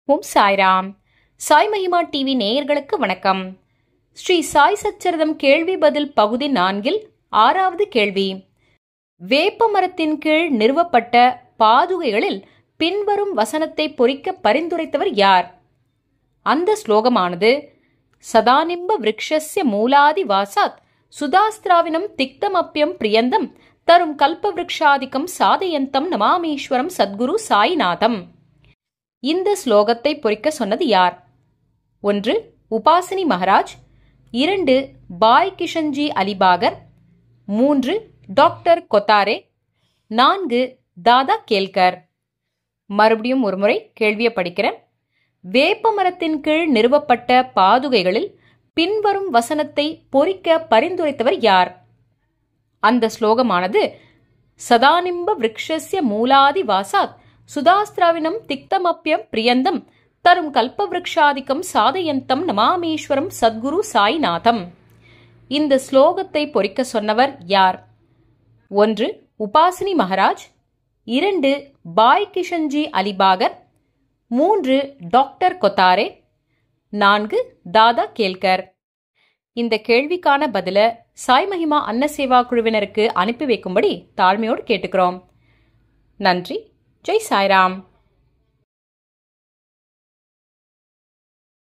ஓம் சாய்ராம். சாய் மகிமா டிவி நேயர்களுக்கு வணக்கம். ஸ்ரீ சாய் சச்சரிதம் கேள்வி பதில் பகுதி 4 6வது கேள்வி. வேப்ப மரத்தின் கீழ் நிறுவப்பட்ட பாதுகைகளில் பின்வரும் வசனத்தை பொறிக்க பரிந்துரைத்தவர் யார்? அந்த ஸ்லோகமானது சதானிம்ப விருக்ஷஸ்ய மூலாதி வாசாத் சுதாஸ்திராவினம் திக்தமப்யம் பிரியந்தம் தரும் கல்பவ்ருக்ஷாதிகம் சாதயந்தம் நமாமீஸ்வரம் சத்குரு சாய்நாதம். இந்த ஸ்லோகத்தை பொறிக்க சொன்னது யார்? 1. உபாசினி மகாராஜ், 2. பாய் கிஷன்ஜி அலிபாகர், 3. டாக்டர் கொத்தாரே, 4. தாதா கேல்கர். மறுபடியும் ஒருமுறை கேள்வியை படிக்கிறேன். வேப்ப மரத்தின் கீழ் நிறுவப்பட்ட பாதுகைகளில் பின்வரும் வசனத்தை பொறிக்க பரிந்துரைத்தவர் யார்? அந்த ஸ்லோகமானது சதானிம்ப விருக்ஷஸ்ய மூலாதி வாசாத் சுதாஸ்திராவினம் திக்தமப்யம் பிரியந்தம் தரும் கல்பவ்ருக்ஷாதிகம் சாதயந்தம் நமாமீஸ்வரம் சத்குரு சாய்நாதம். இந்த ஸ்லோகத்தை பொறிக்க சொன்னவர் யார்? 1. உபாசினி மகாராஜ், 2. பாய் கிஷன்ஜி அலிபாகர், 3. டாக்டர் கொத்தாரே, 4. தாதா கேல்கர். இந்த கேள்விக்கான பதில சாய் மகிமா அன்ன சேவா குழுவினருக்கு அனுப்பி வைக்கும்படி தாழ்மையோடு கேட்டுக்கிறோம். நன்றி. ஜெய் சாய்ராம்.